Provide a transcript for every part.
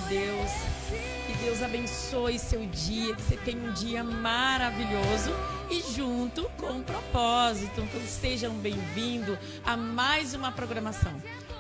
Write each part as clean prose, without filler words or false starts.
Deus. Que Deus abençoe seu dia, que você tenha um dia maravilhoso e junto com um propósito. Então sejam bem-vindos a mais uma programação.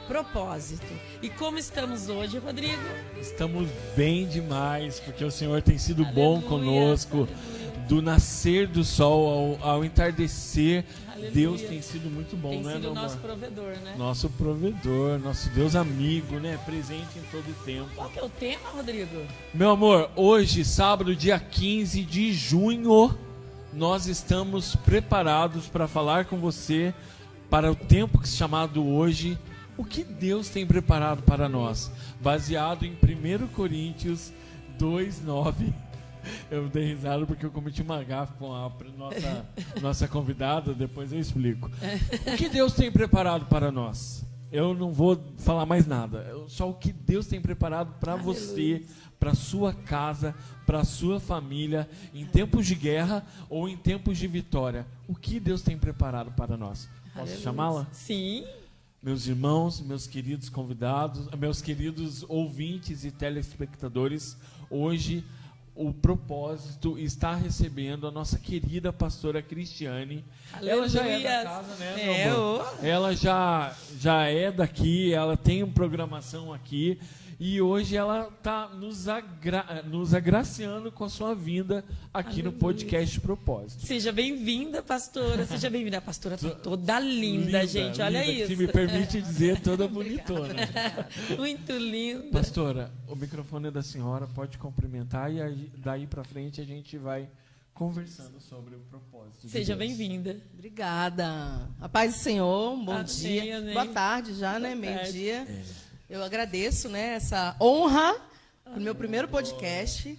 Propósito. E como estamos hoje, Rodrigo? Estamos bem demais, porque o Senhor tem sido bom conosco. Aleluia. Do nascer do sol ao entardecer, Aleluia. Deus tem sido muito bom, Tem né, sido meu o nosso amor? provedor, né? Nosso provedor, nosso Deus amigo, né? Presente em todo o tempo. Qual que é o tema, Rodrigo? Meu amor, hoje, sábado, dia 15 de junho, nós estamos preparados para falar com você para o tempo chamado hoje. O que Deus tem preparado para nós? Baseado em 1 Coríntios 2:9. Eu dei risada porque eu cometi uma gafe com a nossa convidada, depois eu explico. O que Deus tem preparado para nós? Eu não vou falar mais nada. Só o que Deus tem preparado para você, para sua casa, para sua família, em tempos de guerra ou em tempos de vitória. O que Deus tem preparado para nós? Posso chamá-la? Sim. Meus irmãos, meus queridos convidados, meus queridos ouvintes e telespectadores, hoje o propósito está recebendo a nossa querida pastora Cristiane. Aleluia. Ela já é da casa, né, meu amor? Ela já é daqui, ela tem uma programação aqui. E hoje ela está nos agraciando com a sua vinda aqui no podcast Propósito. Seja bem-vinda, pastora. Seja bem-vinda. A pastora tá toda linda, gente. Olha linda, isso. Se me permite dizer, toda bonitona. Muito linda. Pastora, o microfone é da senhora, pode cumprimentar e aí, daí para frente a gente vai conversando sobre o propósito. Seja bem-vinda. Obrigada. A paz do Senhor, um bom dia. Amém. Boa tarde já, né? Meio-dia. É. Eu agradeço, né, essa honra no meu primeiro podcast.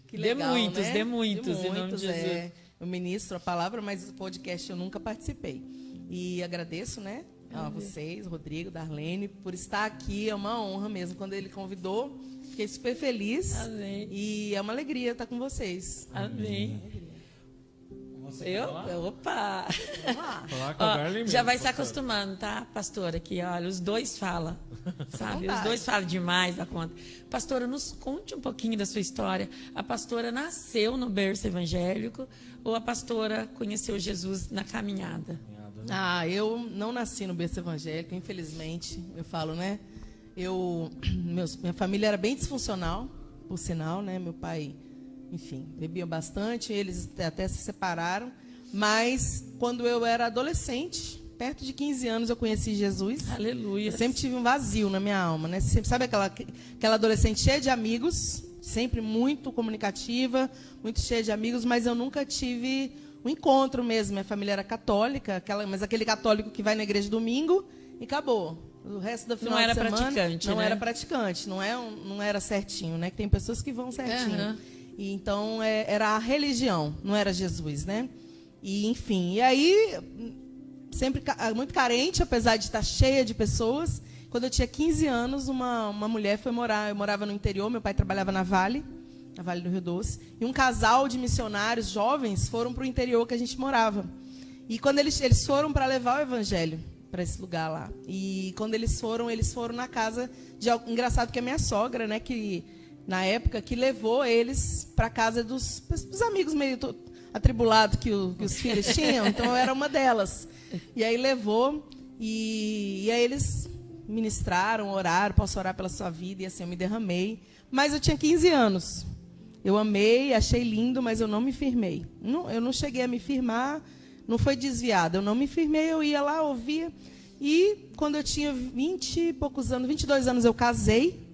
Que legal, Dê muitos, De em nome de Jesus. Eu ministro a palavra, mas o podcast eu nunca participei. E agradeço, né, a vocês, Rodrigo, Darlene, por estar aqui. É uma honra mesmo. Quando ele convidou, fiquei super feliz. Amém. E é uma alegria estar com vocês. Amém. Opa! Falar com a Darlene Já mesmo, vai se pastora. acostumando, tá, pastora? Que olha, os dois falam, sabe? Os dois falam demais da conta. Pastora, nos conte um pouquinho da sua história. A pastora nasceu no berço evangélico ou a pastora conheceu Jesus na caminhada? Eu não nasci no berço evangélico, infelizmente. Eu falo, né? Minha família era bem disfuncional, por sinal, né? Meu pai, enfim, bebia bastante, eles até se separaram. Mas quando eu era adolescente, perto de 15 anos, eu conheci Jesus. Aleluia. Eu sempre tive um vazio na minha alma, né? Sempre, sabe aquela adolescente cheia de amigos, sempre muito comunicativa, muito cheia de amigos, mas eu nunca tive um encontro mesmo. Minha família era católica, mas aquele católico que vai na igreja domingo e acabou. O resto do final de semana não era praticante, não era certinho, né? Que tem pessoas que vão certinho. Uhum. E então era a religião, não era Jesus, né? E enfim, e aí sempre muito carente, apesar de estar cheia de pessoas. Quando eu tinha 15 anos, uma mulher foi morar. Eu morava no interior, meu pai trabalhava na Vale do Rio Doce. E um casal de missionários jovens foram para o interior que a gente morava. E quando eles foram para levar o evangelho para esse lugar lá. E quando eles foram na casa de... Engraçado que a minha sogra, né, que na época, que levou eles para casa dos amigos meio atribulados que os filhos tinham. Então, eu era uma delas. E aí levou, e aí eles ministraram, oraram, posso orar pela sua vida, e assim, eu me derramei. Mas eu tinha 15 anos. Eu amei, achei lindo, mas eu não me firmei. Eu não cheguei a me firmar, não foi desviada. Eu não me firmei, eu ia lá, ouvia. E quando eu tinha 20 e poucos anos, 22 anos, eu casei.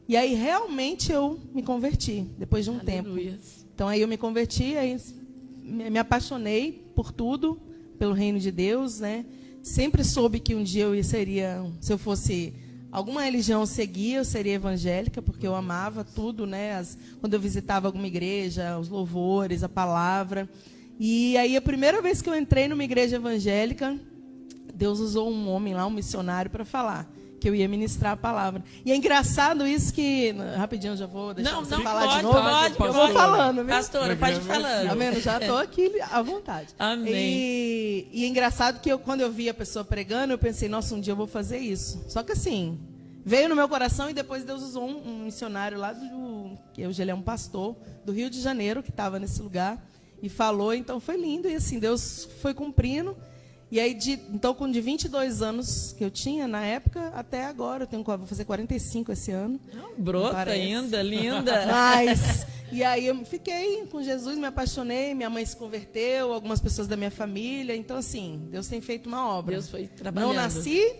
E aí, realmente, eu me converti, depois de um Aleluia. tempo. Então, aí eu me converti, aí me apaixonei por tudo, pelo reino de Deus, né? Sempre soube que um dia se eu fosse alguma religião eu seguia, eu seria evangélica, porque eu amava tudo, né? Quando eu visitava alguma igreja, os louvores, a palavra. E aí, a primeira vez que eu entrei numa igreja evangélica, Deus usou um homem lá, um missionário, para falar que eu ia ministrar a palavra. E é engraçado isso que... Rapidinho, já vou deixar você falar de novo. Eu vou falando, viu? Pastora, pode falar. Tá vendo? Já estou aqui à vontade. Amém. E é engraçado que quando eu vi a pessoa pregando, eu pensei, nossa, um dia eu vou fazer isso. Só que assim, veio no meu coração e depois Deus usou um missionário lá que hoje ele é um pastor do Rio de Janeiro, que estava nesse lugar, e falou, então foi lindo, e assim, Deus foi cumprindo. E aí, então, com de 22 anos que eu tinha na época, até agora, vou fazer 45 esse ano. Brota ainda, linda. Mas, e aí eu fiquei com Jesus, me apaixonei, minha mãe se converteu, algumas pessoas da minha família. Então, assim, Deus tem feito uma obra. Deus foi trabalhando. Não nasci,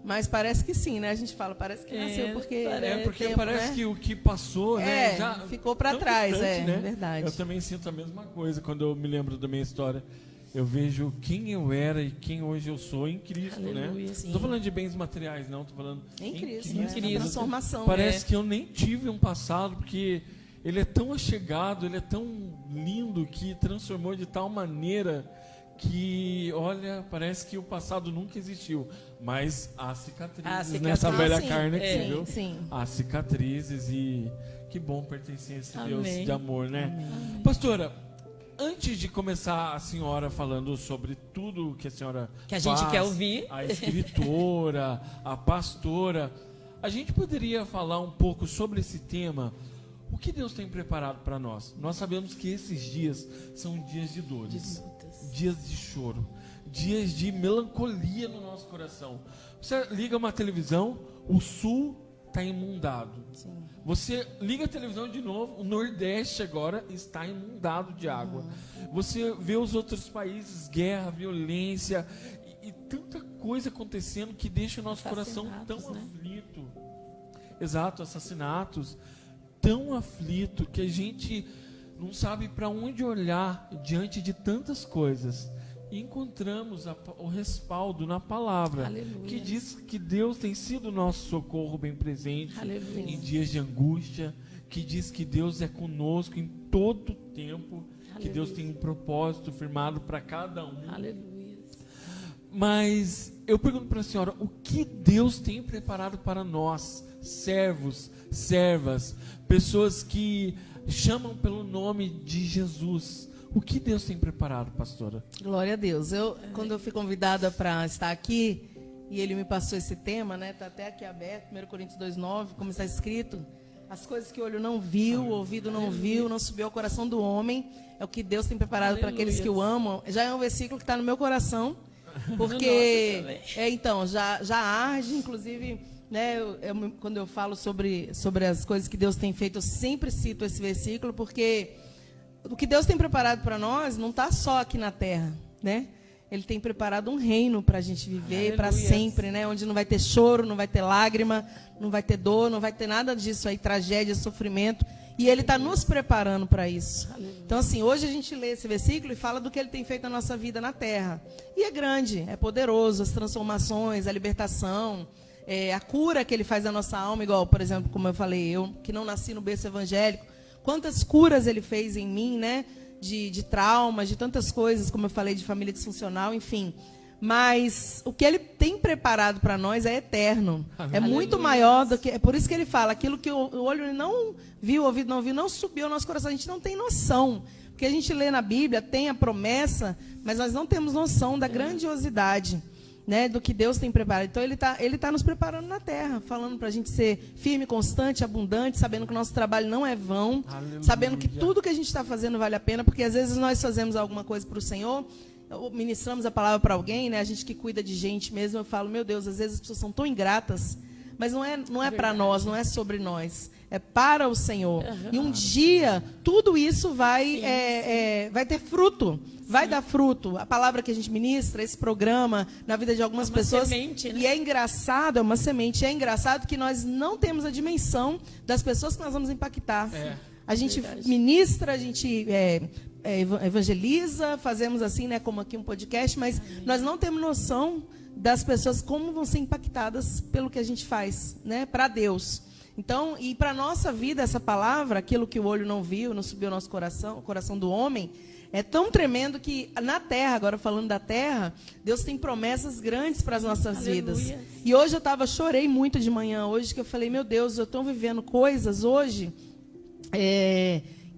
mas parece que sim, né? A gente fala, parece que nasceu, porque... Porque tempo, parece, né, que o que passou, né? Já ficou para trás, distante, né? Verdade. Eu também sinto a mesma coisa quando eu me lembro da minha história. Eu vejo quem eu era e quem hoje eu sou em Cristo, Aleluia, né? sim. Não tô falando de bens materiais, não. Tô falando em Cristo, né? A transformação. Parece que eu nem tive um passado, porque ele é tão achegado, ele é tão lindo, que transformou de tal maneira que, olha, parece que o passado nunca existiu. Mas há cicatrizes nessa velha carne aqui, viu? Sim. Há cicatrizes e que bom pertencer a esse Deus de amor, né? Amém. Pastora, antes de começar a senhora falando sobre tudo que a senhora que a gente quer ouvir, a escritora, a pastora, a gente poderia falar um pouco sobre esse tema? O que Deus tem preparado para nós? Nós sabemos que esses dias são dias de dores, dias de choro, dias de melancolia no nosso coração. Você liga uma televisão, o sul está inundado. Sim. Você liga a televisão de novo, o Nordeste agora está inundado de água. Você vê os outros países, guerra, violência e tanta coisa acontecendo que deixa o nosso coração tão aflito. Exato, assassinatos, tão aflito que a gente não sabe para onde olhar diante de tantas coisas. E encontramos o respaldo na palavra, Aleluia, que diz que Deus tem sido o nosso socorro bem presente, Aleluia, em dias de angústia, que diz que Deus é conosco em todo o tempo, Aleluia, que Deus tem um propósito firmado para cada um. Aleluia. Mas eu pergunto para a senhora, o que Deus tem preparado para nós, servos, servas, pessoas que chamam pelo nome de Jesus? O que Deus tem preparado, pastora? Glória a Deus. Quando eu fui convidada para estar aqui, e ele me passou esse tema, né? Está até aqui aberto, 1 Coríntios 2,9, como está escrito. As coisas que o olho não viu, o ouvido não viu, não subiu ao coração do homem, é o que Deus tem preparado para aqueles que o amam. Já é um versículo que está no meu coração, porque então já arde, inclusive, né? Quando eu falo sobre as coisas que Deus tem feito, eu sempre cito esse versículo, porque o que Deus tem preparado para nós não está só aqui na terra, né? Ele tem preparado um reino para a gente viver para sempre, né? Onde não vai ter choro, não vai ter lágrima, não vai ter dor, não vai ter nada disso aí, tragédia, sofrimento. E Ele está nos preparando para isso. Então, assim, hoje a gente lê esse versículo e fala do que Ele tem feito na nossa vida na terra. E é grande, é poderoso, as transformações, a libertação, a cura que Ele faz na nossa alma, igual, por exemplo, como eu falei, eu que não nasci no berço evangélico, quantas curas Ele fez em mim, né? De traumas, de tantas coisas, como eu falei, de família disfuncional, enfim. Mas o que Ele tem preparado para nós é eterno. É muito maior do que... É por isso que Ele fala, aquilo que o olho não viu, o ouvido não viu, não subiu ao nosso coração. A gente não tem noção. Porque a gente lê na Bíblia, tem a promessa, mas nós não temos noção da grandiosidade, né, do que Deus tem preparado. Então Ele tá nos preparando na terra, falando para a gente ser firme, constante, abundante, sabendo que o nosso trabalho não é vão, Aleluia. sabendo que tudo que a gente está fazendo vale a pena, porque às vezes nós fazemos alguma coisa para o Senhor, ministramos a palavra para alguém, né, a gente que cuida de gente mesmo, eu falo, meu Deus, às vezes as pessoas são tão ingratas, mas não é para nós, não é sobre nós, é para o Senhor. E um dia, tudo isso vai ter fruto. Vai dar fruto. A palavra que a gente ministra, esse programa, na vida de algumas pessoas. Semente, né? E é engraçado, é uma semente. É engraçado que nós não temos a dimensão das pessoas que nós vamos impactar. A gente ministra, a gente evangeliza, fazemos assim, né, como aqui um podcast, mas nós não temos noção das pessoas como vão ser impactadas pelo que a gente faz, né, para Deus. Então, e para a nossa vida, essa palavra, aquilo que o olho não viu, não subiu ao nosso coração, o coração do homem, é tão tremendo que na terra, agora falando da terra, Deus tem promessas grandes para as nossas vidas. E hoje chorei muito de manhã, hoje que eu falei, meu Deus, eu estou vivendo coisas hoje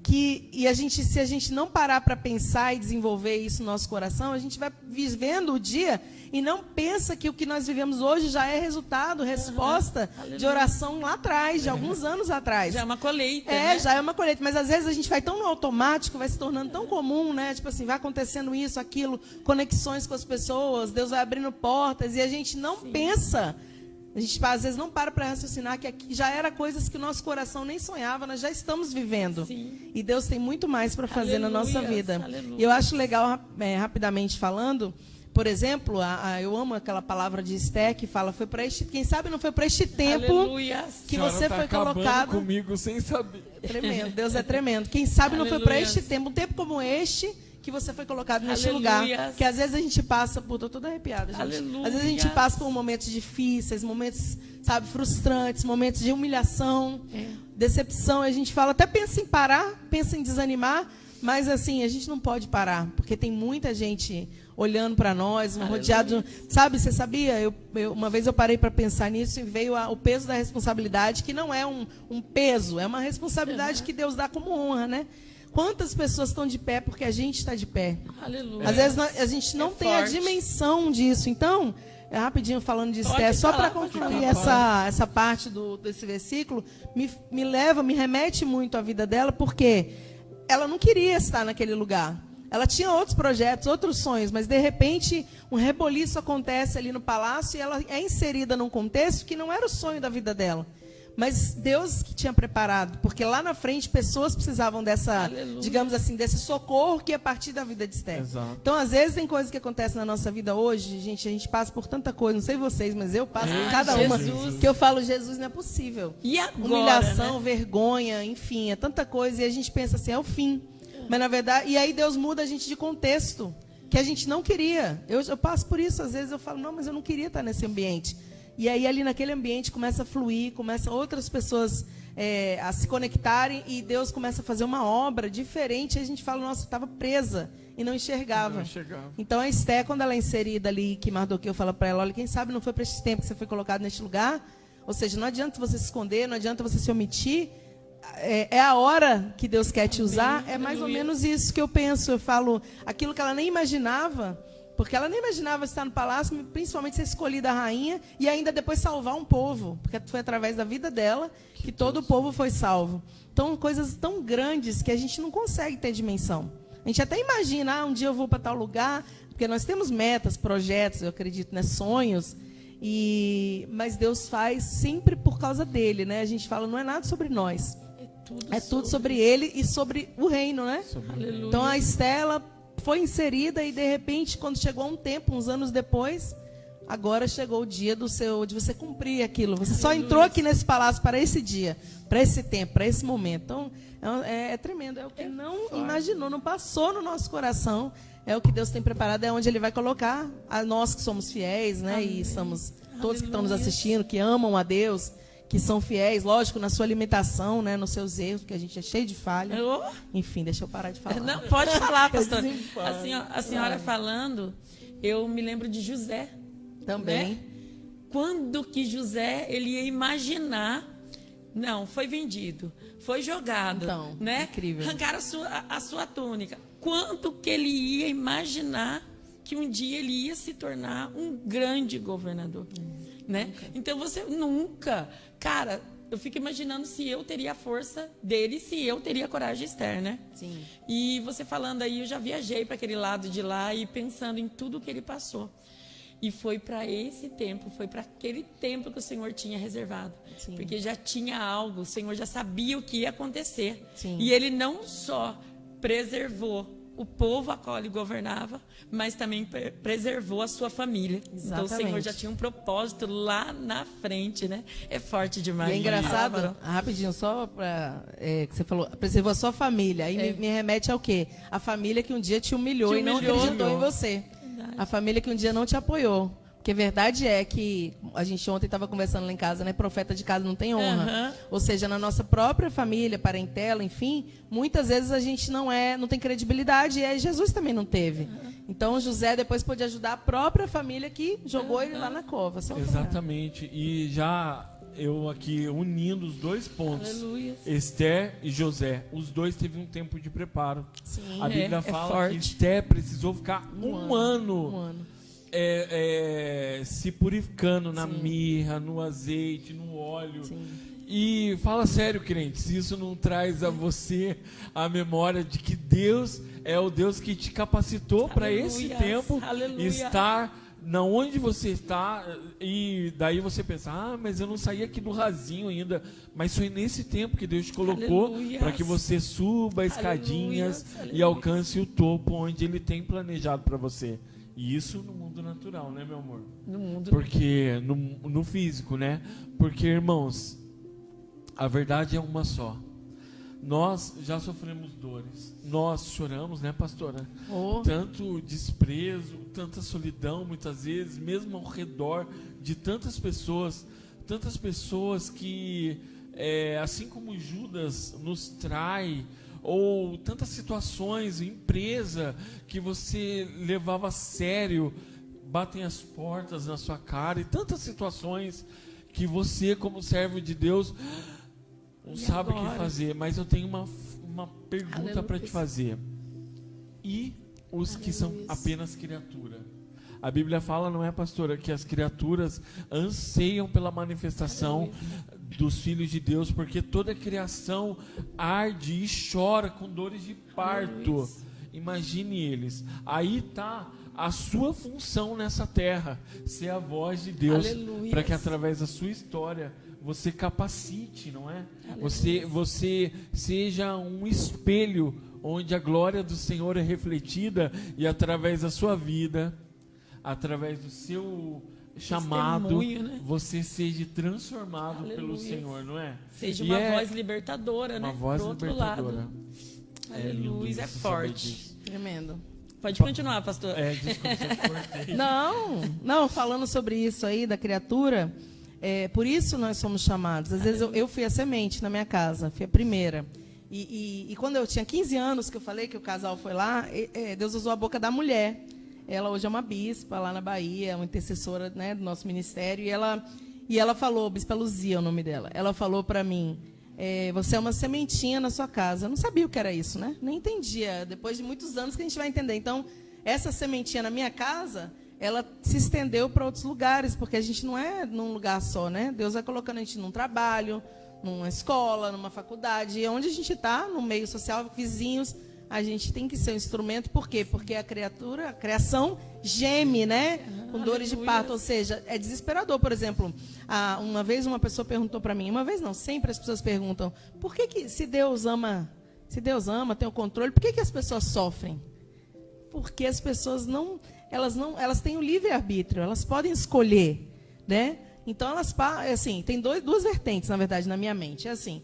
E se a gente não parar para pensar e desenvolver isso no nosso coração, a gente vai vivendo o dia e não pensa que o que nós vivemos hoje já é resultado, resposta de oração lá atrás, de alguns anos atrás. Já é uma colheita, né? Já é uma colheita. Mas às vezes a gente vai tão no automático, vai se tornando tão comum, né? Tipo assim, vai acontecendo isso, aquilo, conexões com as pessoas, Deus vai abrindo portas e a gente não pensa. A gente, às vezes, não para raciocinar que aqui já era coisas que o nosso coração nem sonhava, nós já estamos vivendo. Sim. E Deus tem muito mais para fazer na nossa vida. Aleluia. E eu acho legal, rapidamente falando, por exemplo, eu amo aquela palavra de Esté que fala, foi para quem sabe não foi para este tempo Aleluia. que você foi colocado. Comigo sem saber. Tremendo, Deus é tremendo. Quem sabe não foi para este tempo, um tempo como este, que você foi colocado neste lugar. Que às vezes a gente passa, tô toda arrepiada, gente. Aleluia. Às vezes a gente passa por momentos difíceis, momentos, sabe, frustrantes, momentos de humilhação, decepção. A gente fala, até pensa em parar, pensa em desanimar, mas assim, a gente não pode parar, porque tem muita gente olhando para nós, rodeado. Sabe, você sabia? Uma vez eu parei para pensar nisso e veio o peso da responsabilidade, que não é um peso, é uma responsabilidade que Deus dá como honra, né? Quantas pessoas estão de pé porque a gente está de pé? Aleluia. Às vezes a gente não tem forte. a dimensão disso. Então, rapidinho falando de Esté, só para concluir essa parte desse versículo, me remete muito à vida dela, porque ela não queria estar naquele lugar. Ela tinha outros projetos, outros sonhos, mas de repente um reboliço acontece ali no palácio e ela é inserida num contexto que não era o sonho da vida dela. Mas Deus que tinha preparado, porque lá na frente pessoas precisavam dessa, digamos assim, desse socorro que é a partir da vida de Esté. Exato. Então, às vezes tem coisas que acontecem na nossa vida hoje, gente, a gente passa por tanta coisa, não sei vocês, mas eu passo por cada uma que eu falo, Jesus, não é possível. E agora, humilhação, né? vergonha, enfim, é tanta coisa e a gente pensa assim, é o fim. Mas na verdade, e aí Deus muda a gente de contexto, que a gente não queria. Eu passo por isso, às vezes eu falo, não, mas eu não queria estar nesse ambiente. E aí ali naquele ambiente começa a fluir, começa outras pessoas a se conectarem e Deus começa a fazer uma obra diferente. E a gente fala, nossa, eu estava presa e não enxergava. Então a Esté, quando ela é inserida ali, que Mardoqueu fala para ela, olha, quem sabe não foi para esse tempo que você foi colocado neste lugar. Ou seja, não adianta você se esconder, não adianta você se omitir. É a hora que Deus quer te usar. É mais ou menos isso que eu penso. Eu falo, aquilo que ela nem imaginava. Porque ela nem imaginava estar no palácio, principalmente ser escolhida a rainha e ainda depois salvar um povo. Porque foi através da vida dela que todo o povo foi salvo. Então, coisas tão grandes que a gente não consegue ter dimensão. A gente até imagina, um dia eu vou para tal lugar, porque nós temos metas, projetos, eu acredito, né, sonhos. Mas Deus faz sempre por causa dele, né? A gente fala, não é nada sobre nós. É tudo sobre ele e sobre o reino, né? Então, a Estela foi inserida e, de repente, quando chegou um tempo, uns anos depois, agora chegou o dia de você cumprir aquilo. Você só entrou aqui nesse palácio para esse dia, para esse tempo, para esse momento. Então, é tremendo. É o que não imaginou, não passou no nosso coração. É o que Deus tem preparado, é onde Ele vai colocar a nós que somos fiéis, né? Amém. E somos todos que estão nos assistindo, que amam a Deus, que são fiéis, lógico, na sua alimentação, né, nos seus erros, porque a gente é cheio de falha. Enfim, deixa eu parar de falar. Não, pode falar, pastor. A senhora falando, eu me lembro de José. Também. Né? Quando que José, ele ia imaginar... Não, foi vendido, foi jogado, então, né? Incrível. Arrancaram a sua túnica. Quanto que ele ia imaginar que um dia ele ia se tornar um grande governador, né? Nunca. Então você nunca, cara, eu fico imaginando se eu teria a força dele, se eu teria a coragem de Esther, né? Sim. E você falando aí, eu já viajei para aquele lado de lá e pensando em tudo que ele passou. E foi para esse tempo, foi para aquele tempo que o Senhor tinha reservado. Sim. Porque já tinha algo, o Senhor já sabia o que ia acontecer. Sim. E ele não só preservou o povo a qual ele governava, mas também preservou a sua família. Exatamente. Então o Senhor já tinha um propósito lá na frente, né? É forte demais. E é engraçado, rapidinho, só para que você falou, preservou a sua família. Aí me remete ao quê? A família que um dia te humilhou e não acreditou em você. Verdade. A família que um dia não te apoiou. Porque a verdade é que a gente ontem estava conversando lá em casa, né? Profeta de casa não tem honra. Ou seja, na nossa própria família, parentela, enfim, muitas vezes a gente não tem credibilidade e Jesus também não teve. Então José depois pôde ajudar a própria família que jogou ele lá na cova. Exatamente. E já eu aqui unindo os dois pontos, Aleluia. Esther e José, os dois teve um tempo de preparo. Sim. A Bíblia é fala forte. que Esther precisou ficar um ano Um ano. se purificando na Sim. mirra, no azeite, no óleo. Sim. E fala sério, crente, se isso não traz a você a memória de que Deus é o Deus que te capacitou para esse Aleluia. tempo Aleluia. estar na onde você está, e daí você pensa, mas eu não saí aqui do rasinho ainda, mas foi nesse tempo que Deus te colocou Aleluia. para que você suba escadinhas Aleluia. e alcance o topo onde Ele tem planejado para você. E isso no mundo natural, né, meu amor? No mundo. Porque no físico, né? Porque, irmãos, a verdade é uma só. Nós já sofremos dores. Nós choramos, né, pastora? Oh. Tanto desprezo, tanta solidão, muitas vezes, mesmo ao redor de tantas pessoas que, assim como Judas nos trai, ou tantas situações, empresa que você levava a sério, batem as portas na sua cara, e tantas situações que você, como servo de Deus, não sabe o que fazer. Mas eu tenho uma pergunta para te fazer. E os que são apenas criatura? A Bíblia fala, não é, pastora, que as criaturas anseiam pela manifestação dos filhos de Deus, porque toda a criação arde e chora com dores de parto. Imagine eles. Aí está a sua função nessa terra, ser a voz de Deus, para que através da sua história você capacite, não é? Você seja um espelho onde a glória do Senhor é refletida, e através da sua vida, através do seu chamado, né? você seja transformado pelo Senhor, não é? Seja uma voz libertadora, uma né? voz do outro libertadora. lado. Aleluia, é forte. Tremendo. Pode continuar, pastor. Desculpa, eu te cortei. Não, falando sobre isso aí, da criatura, por isso nós somos chamados. Às vezes eu fui a semente na minha casa, fui a primeira. E quando eu tinha 15 anos, que eu falei que o casal foi lá, Deus usou a boca da mulher. Ela hoje é uma bispa lá na Bahia, uma intercessora, né, do nosso ministério. E ela falou, Bispa Luzia é o nome dela, ela falou para mim, você é uma sementinha na sua casa. Eu não sabia o que era isso, né? Nem entendia. Depois de muitos anos que a gente vai entender. Então, essa sementinha na minha casa, ela se estendeu para outros lugares, porque a gente não é num lugar só, né? Deus vai colocando a gente num trabalho, numa escola, numa faculdade. E onde a gente está, no meio social, vizinhos, a gente tem que ser um instrumento. Por quê? Porque a criação geme, né? Com dores de parto. Ou seja, é desesperador. Por exemplo, uma vez uma pessoa perguntou para mim, uma vez não, sempre as pessoas perguntam, por que se Deus ama, tem o controle, por que as pessoas sofrem? Porque as pessoas elas têm o livre-arbítrio, elas podem escolher, né? Então, tem duas vertentes, na verdade, na minha mente. É assim,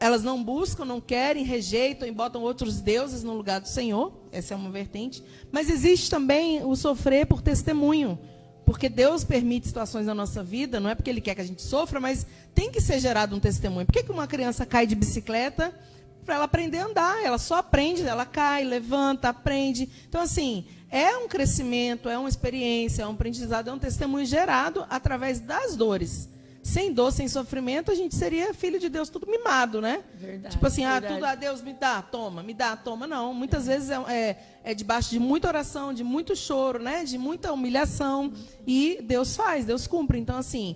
elas não buscam, não querem, rejeitam e botam outros deuses no lugar do Senhor. Essa é uma vertente. Mas existe também o sofrer por testemunho. Porque Deus permite situações na nossa vida, não é porque Ele quer que a gente sofra, mas tem que ser gerado um testemunho. Por que uma criança cai de bicicleta? Para ela aprender a andar. Ela só aprende, ela cai, levanta, aprende. Então, assim, é um crescimento, é uma experiência, é um aprendizado, é um testemunho gerado através das dores. Sem dor, sem sofrimento, a gente seria filho de Deus tudo mimado, né? Verdade, tipo assim, verdade. tudo, Deus me dá, toma. Não, muitas vezes é debaixo de muita oração, de muito choro, né? De muita humilhação. E Deus faz, Deus cumpre. Então, assim,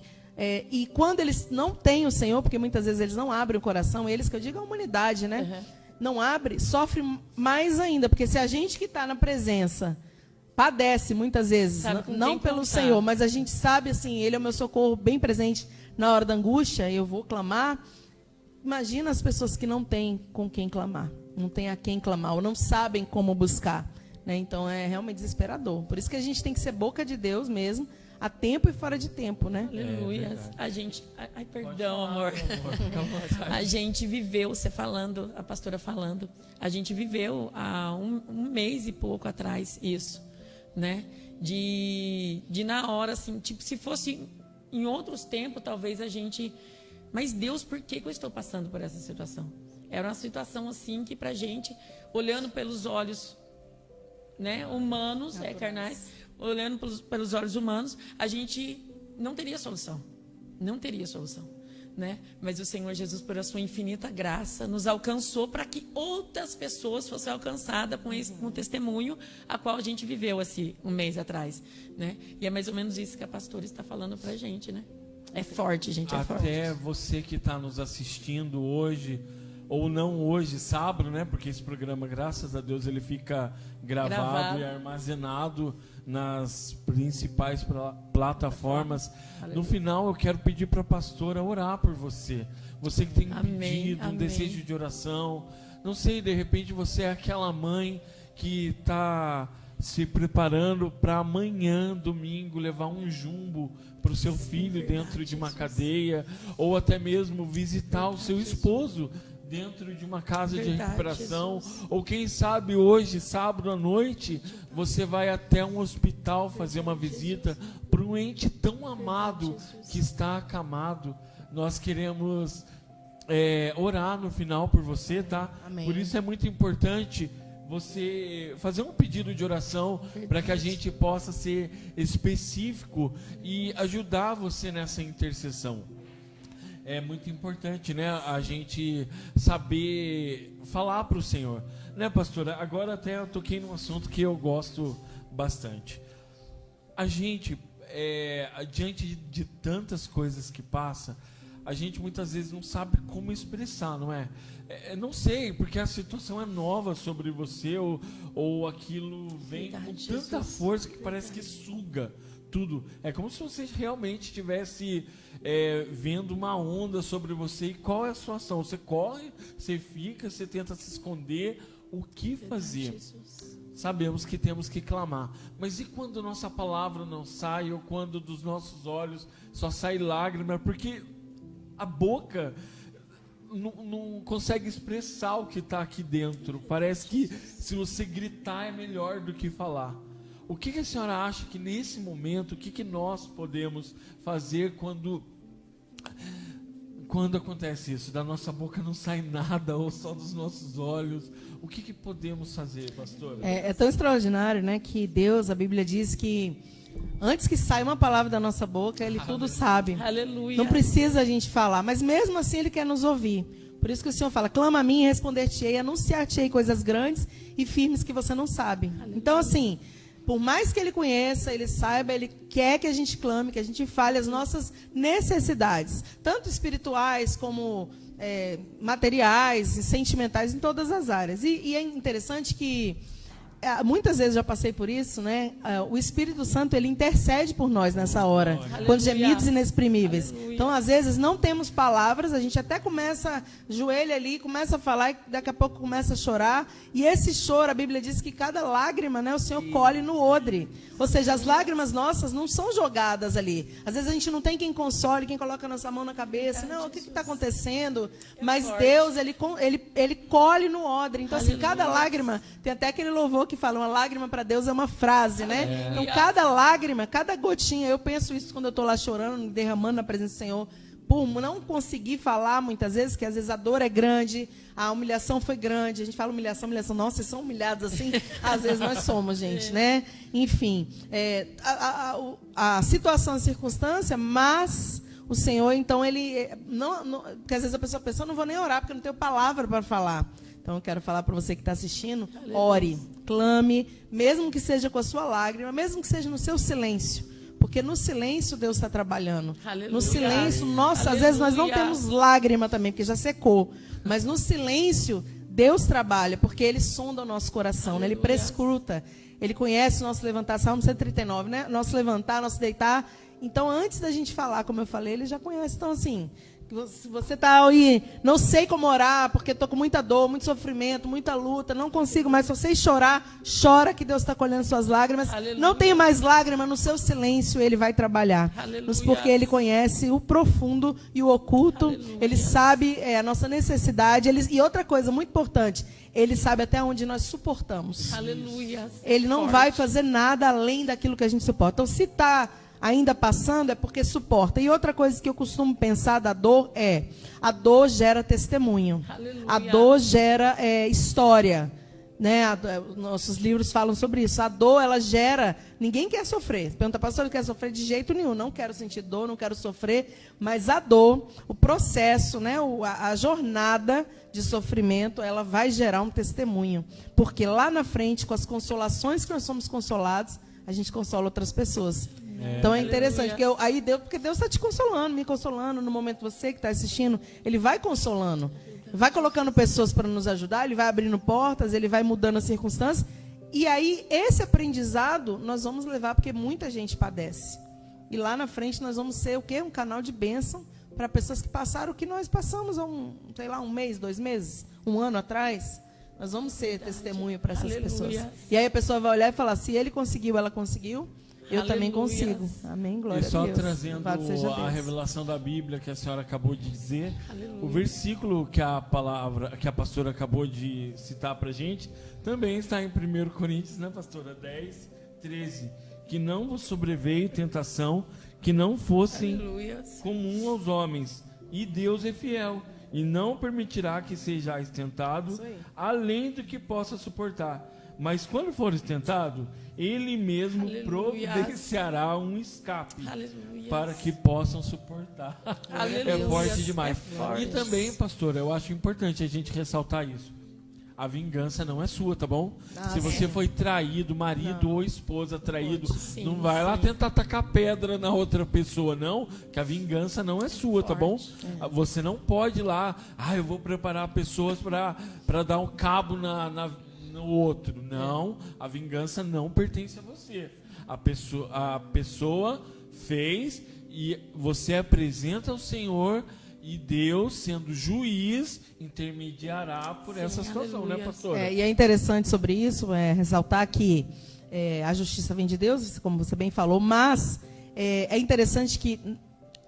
e quando eles não têm o Senhor, porque muitas vezes eles não abrem o coração, eles, que eu digo, a humanidade, né? Uhum. Não abre, sofre mais ainda. Porque se a gente que está na presença padece muitas vezes, não pelo Senhor, mas a gente sabe, assim, Ele é o meu socorro bem presente na hora da angústia, eu vou clamar. Imagina as pessoas que não têm com quem clamar, não têm a quem clamar, ou não sabem como buscar, né? Então é realmente desesperador. Por isso que a gente tem que ser boca de Deus mesmo, a tempo e fora de tempo, né? Aleluia. A gente... Ai, perdão, amor. A gente viveu, você falando, a pastora falando, a gente viveu há um mês e pouco atrás isso, né? De na hora, assim, tipo, se fosse em outros tempos, talvez a gente... Mas Deus, por que eu estou passando por essa situação? Era uma situação assim que pra gente, olhando pelos olhos, né, humanos, carnais, olhando pelos olhos humanos, a gente não teria solução. Não teria solução, né? Mas o Senhor Jesus, por a sua infinita graça, nos alcançou para que outras pessoas fossem alcançadas com o testemunho a qual a gente viveu assim, um mês atrás, né? E é mais ou menos isso que a pastora está falando para a gente, né? É forte, gente, é forte. Até você que está nos assistindo hoje, ou não hoje, sábado, né? Porque esse programa, graças a Deus, ele fica gravado e armazenado nas principais plataformas. No final, eu quero pedir para a pastora orar por você. Você que tem um pedido, um desejo de oração. Não sei, de repente você é aquela mãe que está se preparando para amanhã, domingo, levar um jumbo para o seu filho dentro de uma cadeia, ou até mesmo visitar o seu esposo dentro de uma casa de recuperação, ou quem sabe hoje, sábado à noite, você vai até um hospital fazer uma visita para um ente tão amado que está acamado. Nós queremos orar no final por você, tá? Amém. Por isso é muito importante você fazer um pedido de oração para que a gente possa ser específico e ajudar você nessa intercessão. É muito importante, né, a gente saber falar para o Senhor, né, pastora? Agora até eu toquei num assunto que eu gosto bastante. A gente, diante de tantas coisas que passa, a gente muitas vezes não sabe como expressar, não é? Não sei, porque a situação é nova sobre você, ou aquilo vem com tanta força que parece que suga tudo. É como se você realmente estivesse vendo uma onda sobre você. E qual é a sua ação? Você corre, você fica, você tenta se esconder. O que fazer? Sabemos que temos que clamar. Mas e quando nossa palavra não sai, ou quando dos nossos olhos só sai lágrima? Porque a boca não consegue expressar o que está aqui dentro. Parece que se você gritar é melhor do que falar. O que a senhora acha que nesse momento, o que nós podemos fazer quando acontece isso? Da nossa boca não sai nada, ou só dos nossos olhos. O que podemos fazer, pastora? É tão extraordinário, né, que Deus, a Bíblia diz que antes que saia uma palavra da nossa boca, Ele tudo sabe. Aleluia. Não precisa a gente falar, mas mesmo assim Ele quer nos ouvir. Por isso que o Senhor fala, clama a mim e responder-te-ei, anunciar-te-ei coisas grandes e firmes que você não sabe. Aleluia. Então, assim, por mais que Ele conheça, Ele saiba, Ele quer que a gente clame, que a gente fale as nossas necessidades, tanto espirituais como materiais e sentimentais, em todas as áreas. E é interessante que muitas vezes já passei por isso, né? O Espírito Santo, ele intercede por nós nessa hora, com gemidos inexprimíveis. Aleluia. Então, às vezes, não temos palavras, a gente até começa, joelha ali, começa a falar, e daqui a pouco começa a chorar. E esse choro, a Bíblia diz que cada lágrima, né, o Senhor colhe no odre. Ou seja, as lágrimas nossas não são jogadas ali. Às vezes a gente não tem quem console, quem coloca a nossa mão na cabeça. Não, o que está acontecendo? Mas Deus, ele colhe no odre. Então, assim, cada lágrima, tem até aquele louvor que fala, uma lágrima para Deus é uma frase, né? Então, cada lágrima, cada gotinha, eu penso isso quando eu estou lá chorando, derramando na presença do Senhor, por não conseguir falar muitas vezes, que às vezes a dor é grande, a humilhação foi grande, a gente fala humilhação, nossa, vocês são humilhados assim? Às vezes nós somos, gente, né? Enfim, a situação, a circunstância, mas o Senhor, então, Ele... porque às vezes a pessoa pensa, eu não vou nem orar, porque eu não tenho palavra para falar. Então, eu quero falar para você que está assistindo, ore, clame, mesmo que seja com a sua lágrima, mesmo que seja no seu silêncio, porque no silêncio Deus está trabalhando. Aleluia. No silêncio, nossa, às vezes nós não temos lágrima também, porque já secou, mas no silêncio Deus trabalha, porque Ele sonda o nosso coração, né? Ele prescruta, Ele conhece o nosso levantar, Salmo 139, né? Nosso levantar, nosso deitar. Então, antes da gente falar, como eu falei, Ele já conhece. Então, assim, se você está aí, não sei como orar, porque estou com muita dor, muito sofrimento, muita luta, não consigo mais. Se você chorar, chora que Deus está colhendo suas lágrimas. Aleluia. Não tem mais lágrima, no seu silêncio Ele vai trabalhar. Aleluia. Porque Ele conhece o profundo e o oculto. Aleluia. Ele sabe a nossa necessidade. E outra coisa muito importante, Ele sabe até onde nós suportamos. Aleluia. Ele não vai fazer nada além daquilo que a gente suporta. Então, se está ainda passando, é porque suporta. E outra coisa que eu costumo pensar da dor a dor gera testemunho. Aleluia. A dor gera história. né? Nossos livros falam sobre isso. A dor, ela gera... Ninguém quer sofrer. Pergunta, pastor, eu quero sofrer de jeito nenhum. Não quero sentir dor, não quero sofrer. Mas a dor, o processo, né? A jornada de sofrimento, ela vai gerar um testemunho. Porque lá na frente, com as consolações que nós somos consolados, a gente consola outras pessoas. Então é interessante, porque Deus está te consolando, me consolando. No momento você que está assistindo, Ele vai consolando. Vai colocando pessoas para nos ajudar, Ele vai abrindo portas, Ele vai mudando as circunstâncias. E aí, esse aprendizado, nós vamos levar, porque muita gente padece. E lá na frente, nós vamos ser o quê? Um canal de bênção para pessoas que passaram o que nós passamos há um mês, 2 meses, 1 ano atrás. Nós vamos ser testemunho para essas pessoas. E aí a pessoa vai olhar e falar, se ele conseguiu, ela conseguiu, eu também consigo. Amém, glória a Deus. E só trazendo a revelação da Bíblia que a senhora acabou de dizer, o versículo que a pastora acabou de citar para a gente, também está em 1 Coríntios, né, pastora? 10, 13. Que não vos sobreveio tentação, que não fosse comum aos homens. E Deus é fiel, e não permitirá que sejais tentado, além do que possa suportar. Mas quando fores tentado, Ele mesmo providenciará um escape para que possam suportar. É forte demais. E também, pastora, eu acho importante a gente ressaltar isso. A vingança não é sua, tá bom? Se você foi traído, marido ou esposa traído, não vai lá tentar tacar pedra na outra pessoa, não, que a vingança não é sua, tá bom? Você não pode ir lá, eu vou preparar pessoas para dar um cabo no outro. Não, a vingança não pertence a você. A pessoa fez e você apresenta ao Senhor e Deus, sendo juiz, intermediará por essa situação, né, pastora? E é interessante sobre isso, ressaltar que a justiça vem de Deus, como você bem falou, mas é interessante que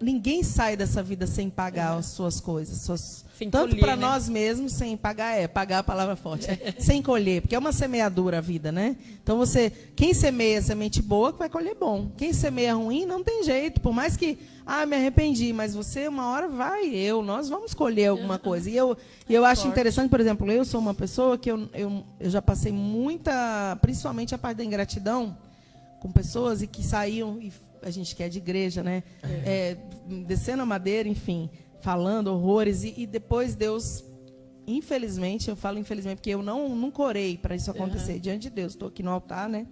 ninguém sai dessa vida sem pagar as suas coisas, tanto para nós mesmos, sem pagar, pagar a palavra forte, sem colher, porque é uma semeadura a vida, né? Então quem semeia semente boa, vai colher bom. Quem semeia ruim, não tem jeito, por mais que, me arrependi, mas você uma hora nós vamos colher alguma coisa. E eu acho interessante, por exemplo, eu sou uma pessoa que eu já passei principalmente a parte da ingratidão, com pessoas e que saíam, e a gente que é de igreja, né? Descendo a madeira, enfim, falando horrores, e depois Deus, infelizmente, eu falo infelizmente, porque eu não orei para isso acontecer, diante de Deus, estou aqui no altar, né?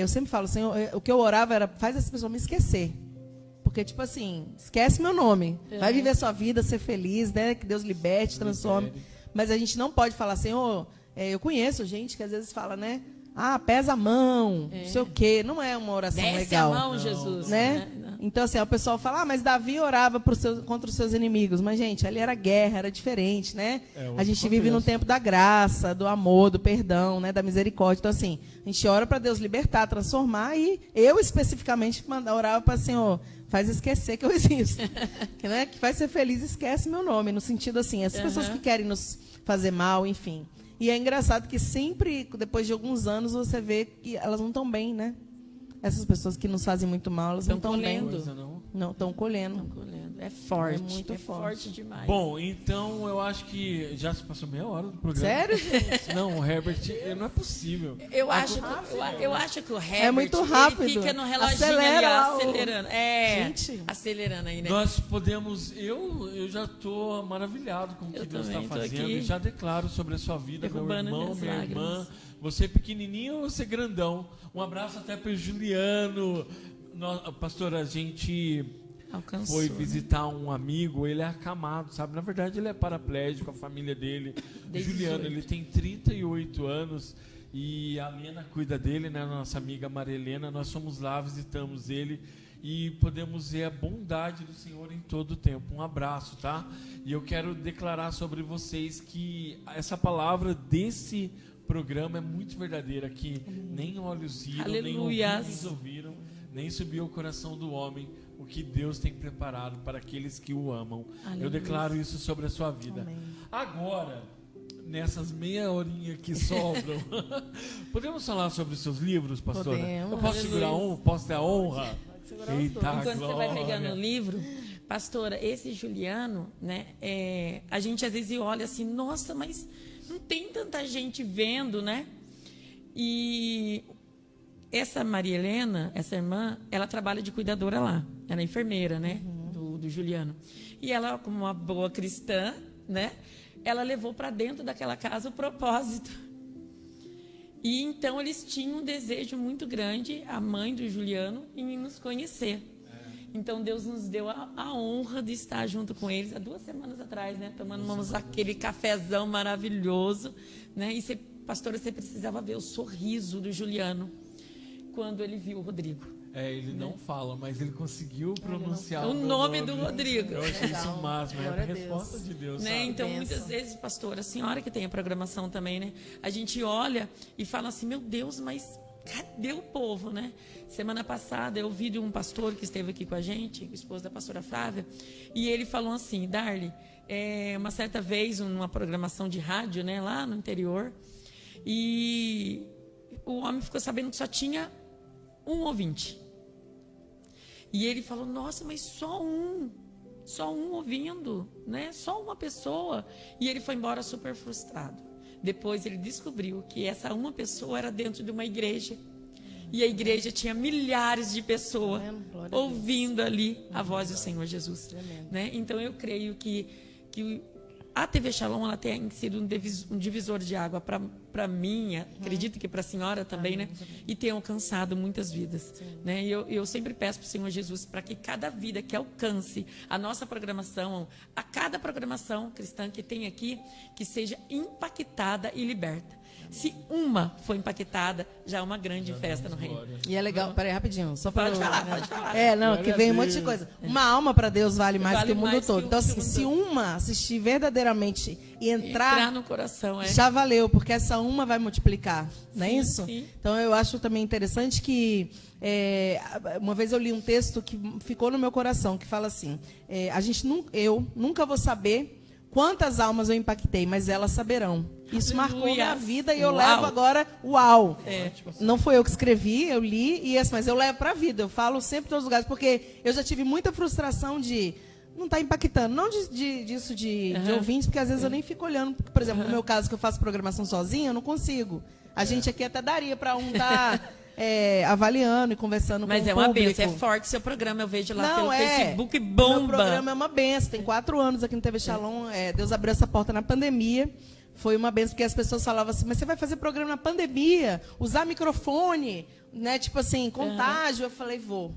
Eu sempre falo, Senhor, o que eu orava era, faz essa pessoa me esquecer, porque tipo assim, esquece meu nome, vai viver a sua vida, ser feliz, né? Que Deus liberte, transforme, mas a gente não pode falar, Senhor, eu conheço gente que às vezes fala, né? Pesa a mão, não sei o quê. Não é uma oração legal. Desce a mão, Jesus. Né? Então, assim, o pessoal fala, mas Davi orava contra os seus inimigos. Mas, gente, ali era guerra, era diferente, né? A gente vive num tempo da graça, do amor, do perdão, né? Da misericórdia. Então, assim, a gente ora para Deus libertar, transformar. E eu, especificamente, orava para o Senhor, faz esquecer que eu existo. Né? Que faz ser feliz, esquece meu nome. No sentido, assim, essas pessoas que querem nos fazer mal, enfim. E é engraçado que sempre, depois de alguns anos, você vê que elas não estão bem, né? Essas pessoas que nos fazem muito mal, elas não estão bem. Não, estão colhendo. É forte. É muito forte demais. Bom, então eu acho que já se passou meia hora do programa. Sério, gente? Não, o Herbert, não é possível. Eu acho que o Herbert, é muito rápido. Ele fica no reloginho ali, acelerando. Gente. Acelerando aí, né? Nós podemos... Eu já estou maravilhado com o que Deus está fazendo. E já declaro sobre a sua vida, meu irmão, minha irmã. Você pequenininho ou você grandão? Um abraço até para o Juliano. Pastor, a gente foi visitar um amigo, ele é acamado, sabe? Na verdade, ele é paraplégico, a família dele. Juliano, ele tem 38 anos e a Lena cuida dele, né? Nossa amiga Maria Helena. Nós fomos lá, visitamos ele e podemos ver a bondade do Senhor em todo o tempo. Um abraço, tá? E eu quero declarar sobre vocês que essa palavra desse programa é muito verdadeira, que nem olhos viram, nem ouvidos ouviram, nem subiu ao coração do homem o que Deus tem preparado para aqueles que o amam. Aleluia. Eu declaro isso sobre a sua vida. Amém. Agora, nessas meia horinha que sobram, podemos falar sobre os seus livros, pastora? Podemos. Eu posso segurar um? Posso ter a honra? Eita, enquanto você vai pegando o livro, pastora, esse Juliano, né? A gente às vezes olha assim, nossa, mas não tem tanta gente vendo, né? E essa Maria Helena, essa irmã, ela trabalha de cuidadora lá. Ela é enfermeira, né? Do Juliano. E ela, como uma boa cristã, né? Ela levou para dentro daquela casa o propósito. E então eles tinham um desejo muito grande, a mãe do Juliano, em nos conhecer. Então Deus nos deu a honra de estar junto com eles há 2 semanas atrás, né? Tomamos aquele cafezão maravilhoso, né? E pastora, você precisava ver o sorriso do Juliano quando ele viu o Rodrigo. Ele não fala, mas ele conseguiu pronunciar o nome do Rodrigo. Eu achei isso o máximo, é a resposta de Deus. Né? Sabe? Então, muitas vezes, pastora, a senhora que tem a programação também, né? A gente olha e fala assim, meu Deus, mas cadê o povo, né? Semana passada eu ouvi de um pastor que esteve aqui com a gente, esposo da pastora Flávia, e ele falou assim, Darly, uma certa vez, numa programação de rádio, né, lá no interior, e o homem ficou sabendo que só tinha um ouvinte. E ele falou, nossa, mas só um ouvindo, né? Só uma pessoa. E ele foi embora super frustrado. Depois ele descobriu que essa uma pessoa era dentro de uma igreja. E a igreja tinha milhares de pessoas ouvindo ali a voz do Senhor Jesus. Né? Então eu creio que a TV Shalom, ela tem sido um divisor de água para mim, acredito que para a senhora também, né? E tem alcançado muitas vidas. Né? E eu sempre peço para o Senhor Jesus para que cada vida que alcance a nossa programação, a cada programação cristã que tem aqui, que seja impactada e liberta. Se uma for impactada, já é uma grande festa no reino. E é legal, peraí, rapidinho. Só Pode falar, pode falar. Que vem um monte de coisa. Uma alma para Deus vale mais que o mundo todo. Então, assim, se uma assistir verdadeiramente e entrar no coração, já valeu, porque essa uma vai multiplicar, não é isso? Sim. Então, eu acho também interessante que uma vez eu li um texto que ficou no meu coração, que fala assim, eu nunca vou saber quantas almas eu impactei, mas elas saberão. Isso marcou minha vida e eu levo agora, não foi eu que escrevi, eu li, mas eu levo para a vida. Eu falo sempre em todos os lugares, porque eu já tive muita frustração de não estar impactando. Não disso de ouvintes, porque às vezes eu nem fico olhando. Por exemplo, no meu caso, que eu faço programação sozinha, eu não consigo. A gente aqui até daria para um estar avaliando e conversando com o público. Mas é uma benção, é forte seu programa, eu vejo lá pelo Facebook, bomba. Meu programa é uma benção, tem 4 anos aqui no TV Shalom, Deus abriu essa porta na pandemia, foi uma benção, porque as pessoas falavam assim, mas você vai fazer programa na pandemia, usar microfone, né, tipo assim, contágio, eu falei, vou,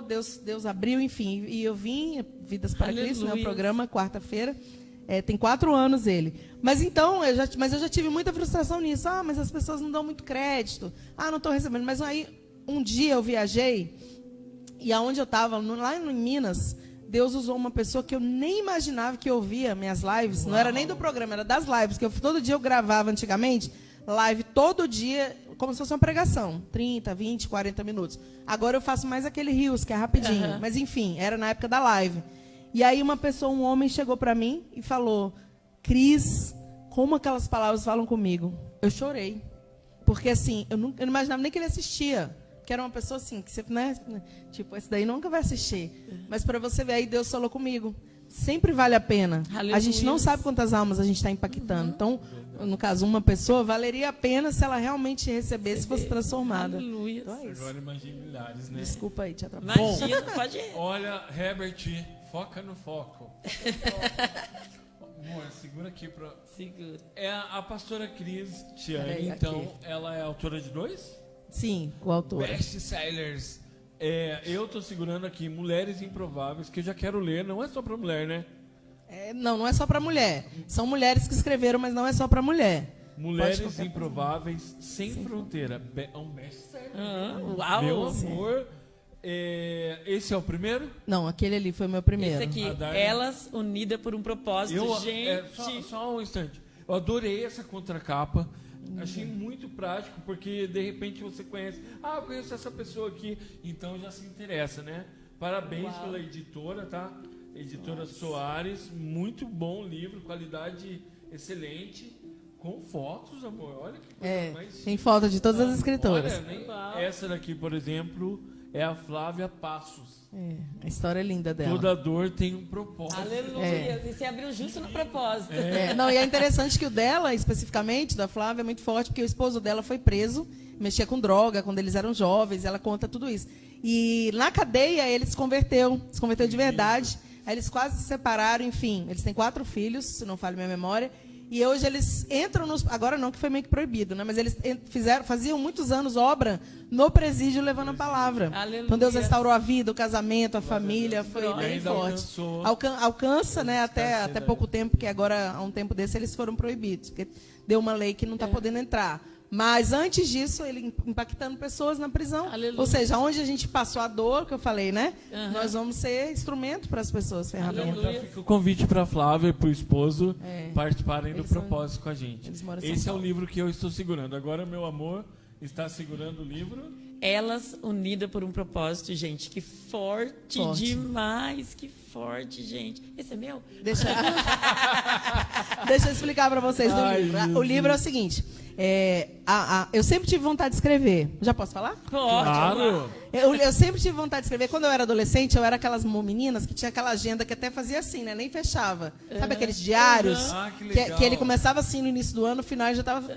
Deus abriu, enfim, e eu vim, Vidas para Cristo, né, o programa, quarta-feira, tem 4 anos ele. Mas então, eu já tive muita frustração nisso. Mas as pessoas não dão muito crédito. Não estou recebendo. Mas aí, um dia eu viajei, e aonde eu estava, lá em Minas, Deus usou uma pessoa que eu nem imaginava que ouvia minhas lives. Uau. Não era nem do programa, era das lives, que todo dia eu gravava antigamente, live todo dia, como se fosse uma pregação. 30, 20, 40 minutos. Agora eu faço mais aquele Reels, que é rapidinho. Mas enfim, era na época da live. E aí um homem chegou para mim e falou, Cris, como aquelas palavras falam comigo? Eu chorei. Porque assim, eu não imaginava nem que ele assistia. Que era uma pessoa assim, que você, né? Tipo, esse daí nunca vai assistir. Mas para você ver, aí Deus falou comigo. Sempre vale a pena. Aleluia. A gente não sabe quantas almas a gente está impactando. Então, no caso, uma pessoa, valeria a pena se ela realmente recebesse e fosse transformada. Aleluia. Então é isso. Agora imagine milhares, né? Desculpa aí, te atrapalhei. Imagina, pode ir. Olha, Herbert, foca no foco. Amor, segura aqui. Segura. A pastora Cris Tiane, então, ela é autora de 2? Sim, coautora. Best-sellers. Eu estou segurando aqui Mulheres Improváveis, que eu já quero ler. Não é só para mulher, né? Não é só para mulher. São mulheres que escreveram, mas não é só para mulher. Mulheres Improváveis Sem Fronteira. É um best-seller. Uau! Meu amor. Esse é o primeiro? Não, aquele ali foi o meu primeiro. Esse aqui, Elas Unidas por um Propósito. Gente! Só um instante. Eu adorei essa contracapa. Achei muito prático, porque de repente você conhece. Eu conheço essa pessoa aqui, então já se interessa, né? Parabéns pela editora, tá? Editora Soares, muito bom livro, qualidade excelente, com fotos, amor. Olha que coisa mais. Tem foto de todas as escritoras. Olha, essa daqui, por exemplo, é a Flávia Passos. A história é linda dela. Toda dor tem um propósito. Aleluia. E você abriu justo no propósito. Não, e é interessante que o dela, especificamente, da Flávia, é muito forte, porque o esposo dela foi preso, mexia com droga quando eles eram jovens, ela conta tudo isso. E na cadeia ele se converteu de verdade. Aí eles quase se separaram, enfim. Eles têm 4 filhos, se não falha minha memória. E hoje eles entram nos... Agora não, que foi meio que proibido, né? Mas eles faziam muitos anos obra no presídio levando a palavra. Aleluia. Então Deus restaurou a vida, o casamento, a família. Foi bem forte. Alcança, né? Até pouco tempo, porque agora, há um tempo desse, eles foram proibidos. Porque deu uma lei que não está podendo entrar. Mas antes disso, ele impactando pessoas na prisão. Aleluia. Ou seja, onde a gente passou a dor, que eu falei, né? Nós vamos ser instrumento para as pessoas, ferramenta. Então já fica o convite para a Flávia e para o esposo participarem do propósito com a gente. Esse é o livro que eu estou segurando. Agora, meu amor está segurando o livro. Elas unidas por um propósito, gente. Que forte demais. Que forte, gente. Esse é meu? Deixa eu explicar para vocês do livro. O livro é o seguinte. Eu sempre tive vontade de escrever. Já posso falar? Pode. Claro. Eu sempre tive vontade de escrever. Quando eu era adolescente, eu era aquelas meninas que tinha aquela agenda que até fazia assim, né? Nem fechava. Sabe aqueles diários? Que ele começava assim no início do ano, no final já estava...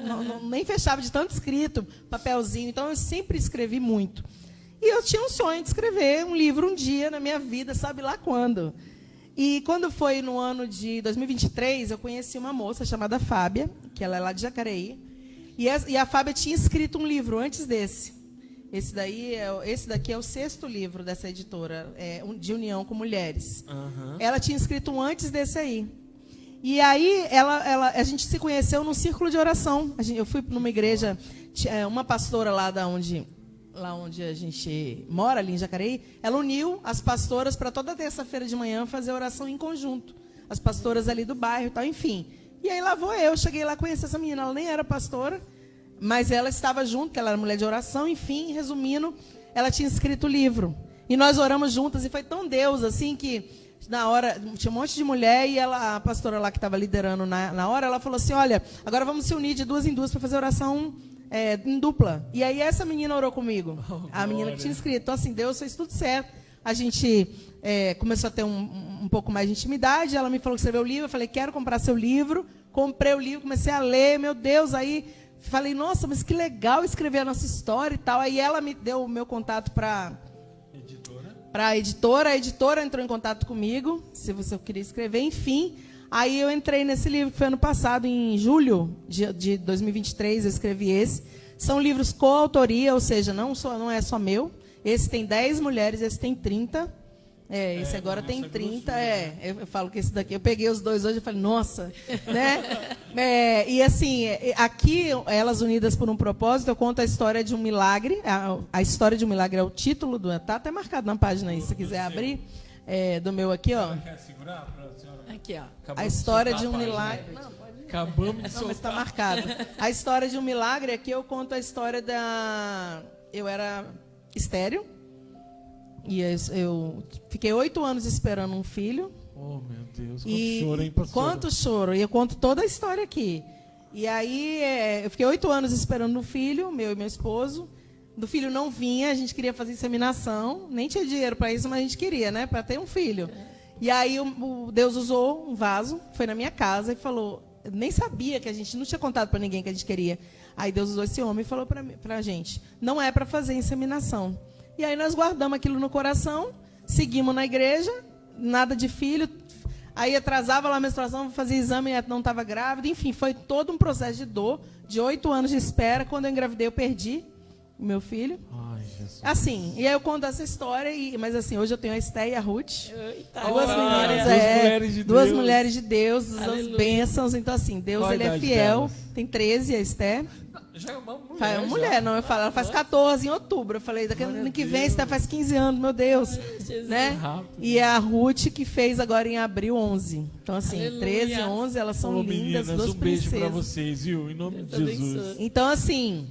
nem fechava de tanto escrito, papelzinho. Então, eu sempre escrevi muito. E eu tinha um sonho de escrever um livro um dia na minha vida, sabe lá quando. E quando foi no ano de 2023, eu conheci uma moça chamada Fábia, que ela é lá de Jacareí. E a Fábia tinha escrito um livro antes desse. Esse daqui é o 6º livro dessa editora, de União com Mulheres. Ela tinha escrito um antes desse aí. E aí a gente se conheceu num círculo de oração. Eu fui numa igreja, uma pastora lá onde a gente mora, ali em Jacareí, ela uniu as pastoras para toda terça-feira de manhã fazer oração em conjunto. As pastoras ali do bairro e tal, enfim. E aí lá vou eu, cheguei lá, conheci essa menina, ela nem era pastora, mas ela estava junto, que ela era mulher de oração, enfim, resumindo, ela tinha escrito o livro. E nós oramos juntas, e foi tão Deus, assim, que na hora, tinha um monte de mulher, e a pastora lá que estava liderando na hora, ela falou assim, olha, agora vamos se unir de 2 em 2 para fazer oração em dupla. E aí essa menina orou comigo, a menina que tinha escrito. Então, assim, Deus fez tudo certo. A gente começou a ter um pouco mais de intimidade. Ela me falou que escreveu o livro. Eu falei, quero comprar seu livro. Comprei o livro, comecei a ler. Meu Deus, aí falei, nossa, mas que legal escrever a nossa história e tal. Aí ela me deu o meu contato para a editora. A editora entrou em contato comigo, se você queria escrever. Enfim, aí eu entrei nesse livro, que foi ano passado, em julho de 2023, eu escrevi esse. São livros coautoria, ou seja, não é só meu. Esse tem 10 mulheres, esse tem 30. Esse agora tem 30. Eu falo que esse daqui, eu peguei os 2 hoje e falei, nossa, né? E assim, aqui, Elas Unidas por um Propósito, eu conto a história de um milagre. A história de um milagre é o título, tá até marcado na página aí, se quiser abrir. Do meu aqui, ó. Quer segurar para a senhora? Aqui, ó. A história de um milagre. Não, pode ir. Acabamos de Não, soltar. mas está marcado. A história de um milagre, aqui eu conto a história eu era estéril. E eu fiquei 8 anos esperando um filho. Oh, meu Deus. Quanto choro, hein, pastor? Quanto choro. E eu conto toda a história aqui. E aí, eu fiquei 8 anos esperando um filho, meu e meu esposo. Do filho não vinha, a gente queria fazer inseminação. Nem tinha dinheiro para isso, mas a gente queria, né? Para ter um filho. E aí, Deus usou um vaso, foi na minha casa e falou... Eu nem sabia que a gente não tinha contado para ninguém que a gente queria. Aí Deus usou esse homem e falou para a gente, não é para fazer inseminação. E aí nós guardamos aquilo no coração, seguimos na igreja, nada de filho. Aí atrasava lá a menstruação, fazia exame e não estava grávida. Enfim, foi todo um processo de dor, de 8 anos de espera. Quando eu engravidei, eu perdi o meu filho. Ai, Jesus. Assim, e aí eu conto essa história, mas assim, hoje eu tenho a Esté e a Ruth. Eita, duas mulheres de Deus, duas bênçãos. Então, assim, Deus, Qual a ele é idade fiel. delas? Tem 13, a Esté. Já é uma mulher. É uma mulher, não, eu falo, ela faz 14 em outubro. Eu falei, daqui ano que vem, Esté faz 15 anos, meu Deus. Né? E a Ruth, que fez agora em abril 11. Então, assim, Aleluia. 13 e 11, elas são lindas, meninas, duas um beijo princesas. para vocês, viu? Em nome de Jesus. Então, assim,